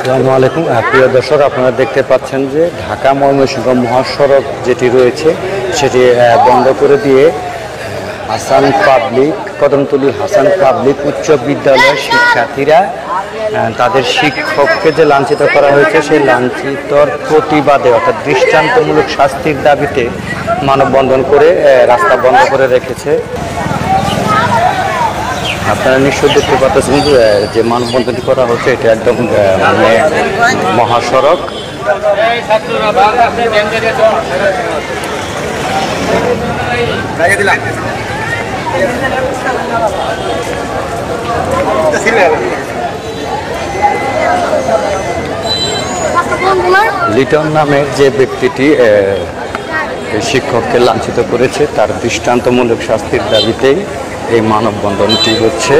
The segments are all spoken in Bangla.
আসসালামু আলাইকুম। প্রিয় দর্শক, আপনারা দেখতে পাচ্ছেন যে ঢাকা ময়মনসিংহ মহাসড়ক যেটি রয়েছে সেটি বন্ধ করে দিয়ে হাসান পাবলিক কদমতলী হাসান পাবলিক উচ্চ বিদ্যালয়ের শিক্ষার্থীরা তাদের শিক্ষককে যে লাঞ্ছিত করা হয়েছে সেই লাঞ্ছিতর প্রতিবাদে অর্থাৎ দৃষ্টান্তমূলক শাস্তির দাবিতে মানববন্ধন করে রাস্তা বন্ধ করে রেখেছে। আপনারা নিশ্চয় দেখতে পাচ্ছেন যে মানববন্ধনটি করা হচ্ছে এটা একদম মানে মহাসড়ক। লিটন নামের যে ব্যক্তিটি শিক্ষককে লাঞ্ছিত করেছে তার দৃষ্টান্তমূলক শাস্তির দাবিতেই এই মানববন্ধনটি হচ্ছে।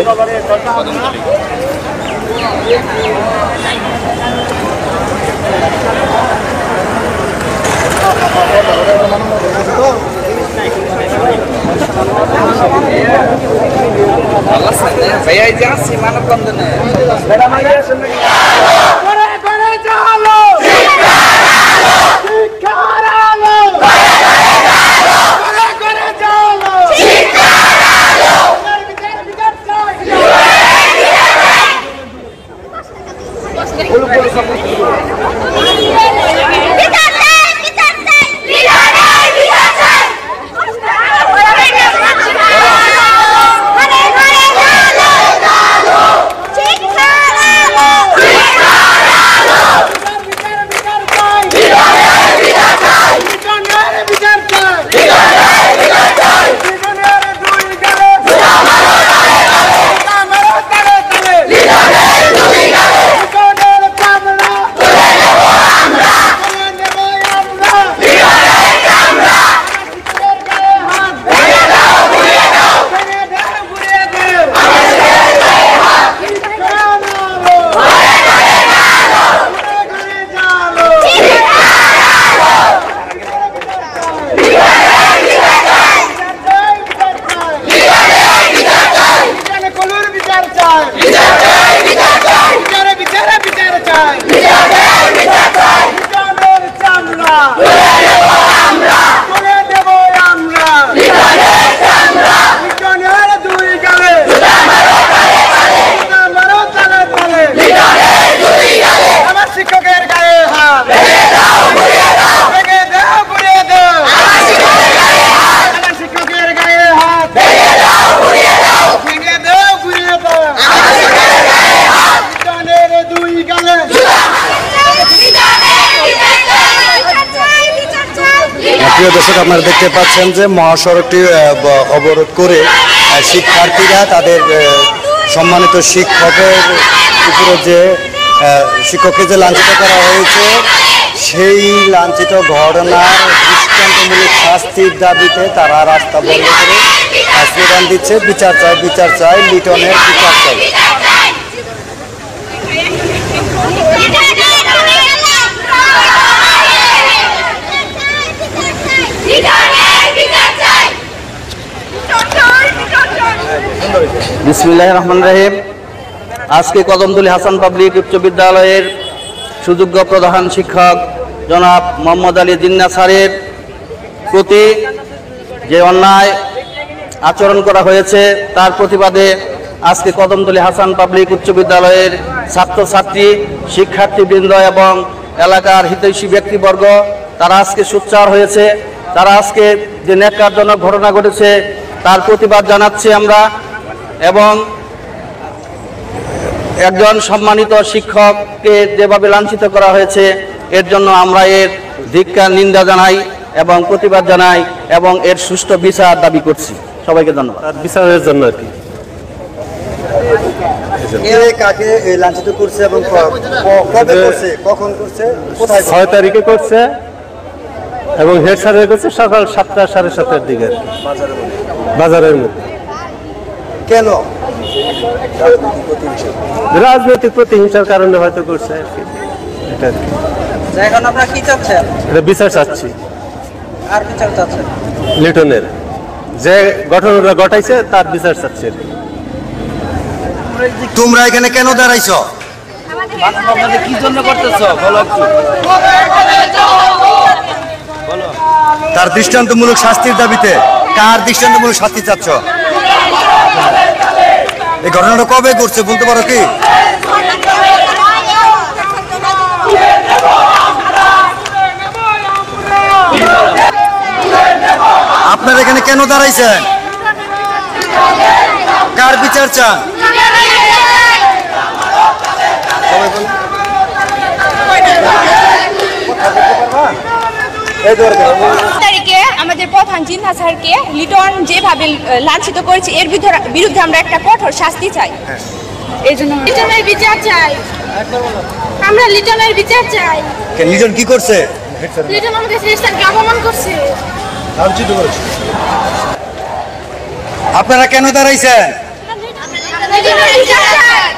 প্রিয় দর্শক, আপনারা দেখতে পাচ্ছেন যে মহাসড়কটি অবরোধ করে শিক্ষার্থীরা তাদের সম্মানিত শিক্ষকের উপরে যে শিক্ষককে যে লাঞ্ছিত করা হয়েছে সেই লাঞ্ছিত ঘটনার দৃষ্টান্তমূলক শাস্তির দাবিতে তারা রাস্তা বন্ধ করে স্লোগান দিচ্ছে, বিচার চাই, বিচার চাই, লিটনের বিচার চাই। বিসমিল্লাহির রহমানির রহিম। আজকে কদমতলী হাসান পাবলিক উচ্চ বিদ্যালয়ের সুযোগ্য প্রধান শিক্ষক জনাব মোহাম্মদ আলী জিন্নাহ স্যারের প্রতি যে অন্যায় আচরণ করা হয়েছে তার প্রতিবাদে আজকে কদমতলী হাসান পাবলিক উচ্চ বিদ্যালয়ের ছাত্রছাত্রী, শিক্ষার্থীবৃন্দ এবং এলাকার হিতৈষী ব্যক্তিবর্গ তারা আজকে সোচ্চার হয়েছে। তারা আজকে যে ন্যাক্কারজনক ঘটনা ঘটেছে তার প্রতিবাদ জানাচ্ছি আমরা, এবং একজন সম্মানিত শিক্ষককে যেভাবে লাঞ্ছিত করা হয়েছে এর জন্য আমরা এর ধিক্কার, নিন্দা জানাই এবং প্রতিবাদ জানাই এবং এর সুষ্ঠু বিচার দাবি করছি। সবাইকে ধন্যবাদ। বিচারের জন্য আর কি কাকে লাঞ্ছিত করছে এবং কবে করছে, কখন করছে, কোথায়? 6 তারিখে করছে এবং হেড স্যারের করছে সকাল 7টা 7:30 দিকে বাজারের মধ্যে। কেন? রাজনৈতিক প্রতিহিংসার কারণে হয়তো করছে আর কি। এটা এখন আপনারা কি চাচ্ছেন? এটা বিচার চাচ্ছি। আর বিচার চাচ্ছেন? লিটনের যে ঘটনাটা ঘটাইছে তার বিচার চাচ্ছি। তোমরা এখানে কেন দাঁড়াইছো? আপনাদের কি জন্য করতেছ বলো একটু বলো। তার দৃষ্টান্তমূলক শাস্তির দাবিতে কার দৃষ্টান্তমূলক শাস্তি চাচ্ছ? এই ঘটনাটা কবে ঘটছে বলতে পারো কি? আপনারা এখানে কেন দাঁড়াইছেন? কার বিচার চান? তারিখে আমাদের প্রধান জিন্না স্যারকে লিটন যেভাবে লাঞ্ছিত করেছে এর বিরুদ্ধে আমরা একটা কঠোর শাস্তি চাই। এই জন্য লিটনের বিচার চাই, আমরা লিটনের বিচার চাই। লিজন কি করছে? লিটন আমাদের স্যারকে অপমান করছে। আপনারা কেন দাঁড়াইছেন? লিটনের বিচার চাই।